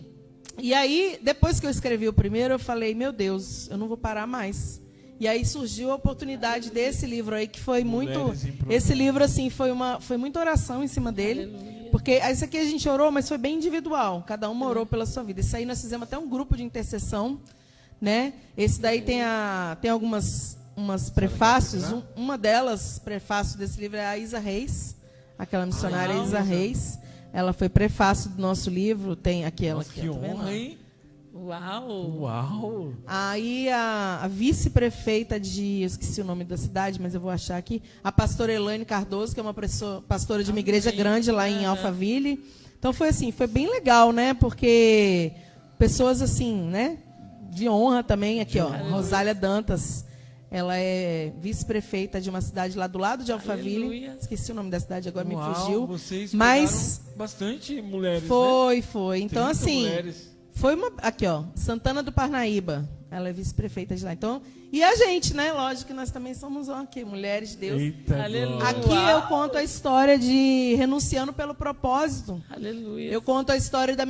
e aí, depois que eu escrevi o primeiro, eu falei, meu Deus, eu não vou parar mais. E aí surgiu a oportunidade desse livro aí, que foi muito... Esse livro, assim, foi muita oração em cima dele. Aleluia. Porque isso aqui a gente orou, mas foi bem individual. Cada uma orou pela sua vida. Isso aí nós fizemos até um grupo de intercessão. né? Esse daí tem algumas prefácios. Uma delas, prefácio desse livro, é a Isa Reis, aquela missionária Isa Reis. Ela foi prefácio do nosso livro. Tem aqui ela. Nossa, que honra, hein? Uau! Aí a vice-prefeita eu esqueci o nome da cidade, mas eu vou achar aqui, a pastora Elaine Cardoso, que é uma pastora de uma igreja grande lá em Alphaville. Então foi assim, foi bem legal, né? Porque pessoas assim, né? De honra também, aqui, ó, Rosália Dantas. Ela é vice-prefeita de uma cidade lá do lado de Alphaville. Aleluia. Esqueci o nome da cidade, agora me fugiu. Vocês mas bastante mulheres, foi. Então, assim, mulheres. foi uma... Aqui, ó, Santana do Parnaíba. Ela é vice-prefeita de lá. Então, e a gente, né? Lógico que nós também somos aqui, mulheres de Deus. Eita, Aleluia. Aqui eu conto a história de renunciando pelo propósito. Aleluia. Eu conto a história da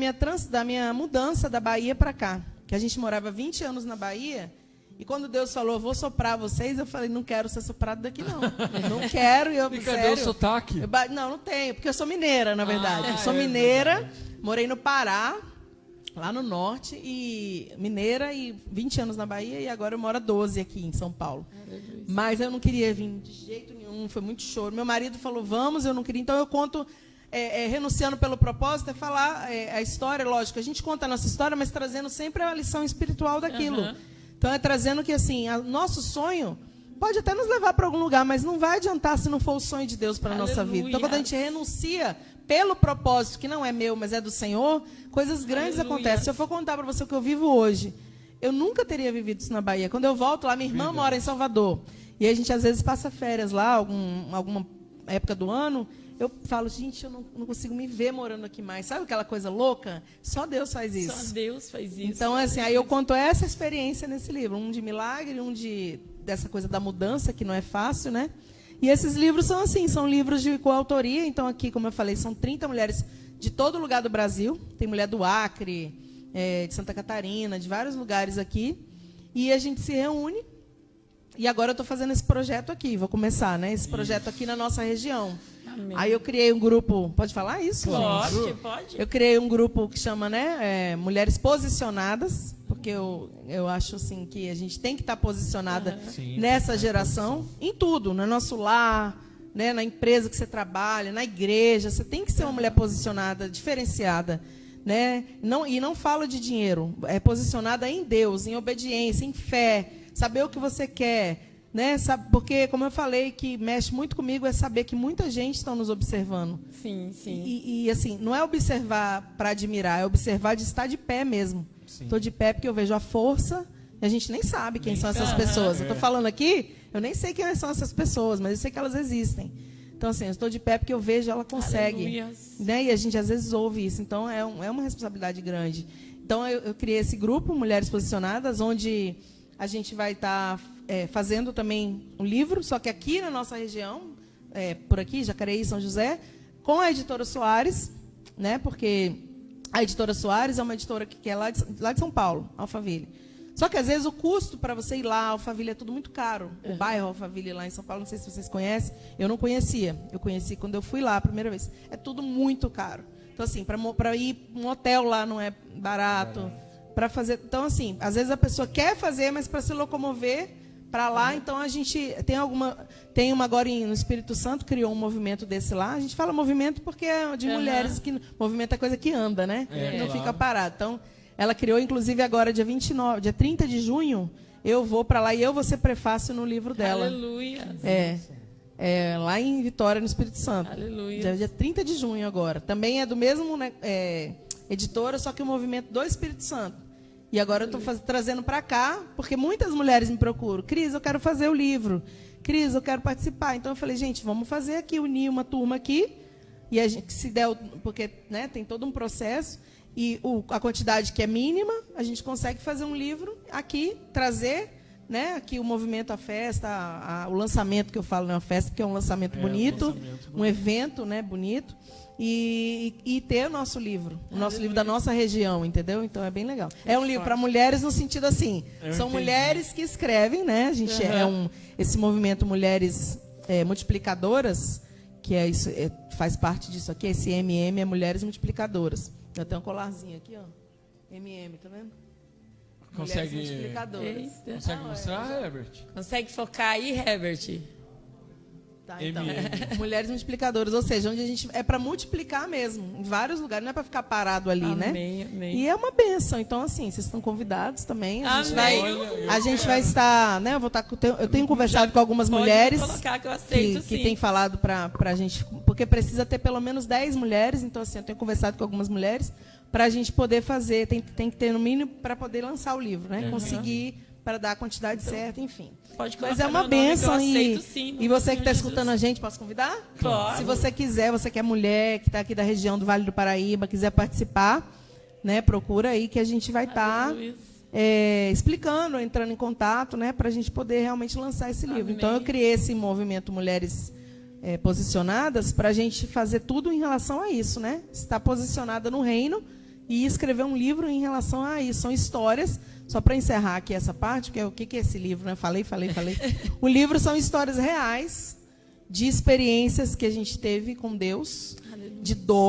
minha mudança da Bahia para cá. Que a gente morava 20 anos na Bahia. E quando Deus falou, vou soprar vocês, eu falei, não quero ser soprado daqui, não. Não quero. E cadê o sotaque? Não tenho, porque eu sou mineira, na verdade. Eu sou mineira, morei no Pará, lá no norte, e mineira, e 20 anos na Bahia, e agora eu moro há 12 aqui em São Paulo. Mas eu não queria vir de jeito nenhum, foi muito choro. Meu marido falou, vamos, eu não queria. Então eu conto, renunciando pelo propósito, é falar a história, lógico. A gente conta a nossa história, mas trazendo sempre a lição espiritual daquilo. Então, é trazendo que, assim, nosso sonho pode até nos levar para algum lugar, mas não vai adiantar se não for o sonho de Deus para a nossa vida. Então, quando a gente renuncia pelo propósito, que não é meu, mas é do Senhor, coisas grandes acontecem. Se eu for contar para você o que eu vivo hoje, eu nunca teria vivido isso na Bahia. Quando eu volto lá, minha irmã mora em Salvador. E a gente, às vezes, passa férias lá, alguma época do ano. Eu falo, gente, eu não consigo me ver morando aqui mais. Sabe aquela coisa louca? Só Deus faz isso. Só Deus faz isso. Então, assim, aí eu conto essa experiência nesse livro. Um de milagre, dessa coisa da mudança, que não é fácil, né? E esses livros são assim, são livros de coautoria. Então, aqui, como eu falei, são 30 mulheres de todo lugar do Brasil. Tem mulher do Acre, de Santa Catarina, de vários lugares aqui. E a gente se reúne. E agora eu estou fazendo esse projeto aqui. Vou começar, né? Esse projeto aqui na nossa região. Amém. Aí eu criei um grupo... Pode falar isso? Pode. Eu criei um grupo que chama, né, Mulheres Posicionadas, porque eu acho assim, que a gente tem que estar posicionada nessa geração, em tudo, no nosso lar, né, na empresa que você trabalha, na igreja. Você tem que ser uma mulher posicionada, diferenciada. Né? E não falo de dinheiro, é posicionada em Deus, em obediência, em fé, saber o que você quer. Né? Porque, como eu falei, que mexe muito comigo é saber que muita gente está nos observando. Sim. E assim, não é observar para admirar, é observar de estar de pé mesmo. Estou de pé porque eu vejo a força e a gente nem sabe quem são essas pessoas. Eu estou falando aqui, eu nem sei quem são essas pessoas, mas eu sei que elas existem. Então, assim, eu estou de pé porque eu vejo ela consegue. Né? E a gente, às vezes, ouve isso. Então, é uma responsabilidade grande. Então, eu criei esse grupo, Mulheres Posicionadas, onde a gente vai estar... fazendo também um livro, só que aqui na nossa região, por aqui, Jacareí, São José, com a editora Soares, né? Porque a editora Soares é uma editora que é lá de São Paulo, Alphaville. Só que, às vezes, o custo para você ir lá, Alphaville, é tudo muito caro. O bairro Alphaville, lá em São Paulo, não sei se vocês conhecem, eu não conhecia. Eu conheci quando eu fui lá a primeira vez. É tudo muito caro. Então, assim, para ir um hotel lá não é barato. Para fazer... Então, assim, às vezes a pessoa quer fazer, mas para se locomover para lá, então a gente tem uma agora no Espírito Santo, criou um movimento desse lá. A gente fala movimento porque é de mulheres, que movimento é coisa que anda, né? Não fica parado. Então, ela criou, inclusive, agora, dia 30 de junho, eu vou para lá e eu vou ser prefácio no livro dela. Aleluia. Lá em Vitória, no Espírito Santo. Aleluia. Dia 30 de junho agora. Também é do mesmo, né, editora, só que o movimento do Espírito Santo. E agora eu estou trazendo para cá, porque muitas mulheres me procuram. Cris, eu quero fazer o livro. Cris, eu quero participar. Então eu falei, gente, vamos fazer aqui, unir uma turma aqui. E a gente, se der, porque, né, tem todo um processo. E a quantidade que é mínima, a gente consegue fazer um livro aqui, trazer, né, aqui o movimento, a festa, o lançamento, que eu falo, não é uma festa, porque é um lançamento bonito, um evento, né, bonito. E ter o nosso livro livro da nossa região, entendeu? Então é bem legal. É um livro para mulheres no sentido assim, são mulheres que escrevem, né? A gente esse movimento Mulheres Multiplicadoras, que isso, faz parte disso aqui, esse MM é Mulheres Multiplicadoras. Eu tenho um colarzinho aqui, ó. MM, tá vendo? Consegue, multiplicadoras. Eita. consegue mostrar, Herbert? Consegue focar aí, Herbert? Tá, então. MM. Mulheres multiplicadoras, ou seja, onde a gente é para multiplicar mesmo, em vários lugares, não é para ficar parado ali, né? Amém. E é uma bênção. Então, assim, vocês estão convidados também. A gente vai, Amém. a gente vai estar, né? Eu tenho conversado com algumas Pode mulheres colocar que eu aceito, que sim. têm falado para a gente, porque precisa ter pelo menos 10 mulheres. Então, assim, eu tenho conversado com algumas mulheres para a gente poder fazer, tem que ter no mínimo para poder lançar o livro, né? Conseguir para dar a quantidade certa, enfim. Pode Mas colocar é uma meu nome, bênção que eu aceito, sim, no e você que nome está de escutando Jesus. a gente, posso convidar? Pode. Se você quiser, você que é mulher, que está aqui da região do Vale do Paraíba, quiser participar, né, procura aí que a gente vai estar Aleluia. explicando, entrando em contato, né, para a gente poder realmente lançar esse livro. Amém. Então, eu criei esse movimento Mulheres Posicionadas para a gente fazer tudo em relação a isso, né? Estar posicionada no reino e escrever um livro em relação a isso. São histórias, só para encerrar aqui essa parte, porque o que é esse livro, né? Falei. O livro são histórias reais de experiências que a gente teve com Deus, de dor.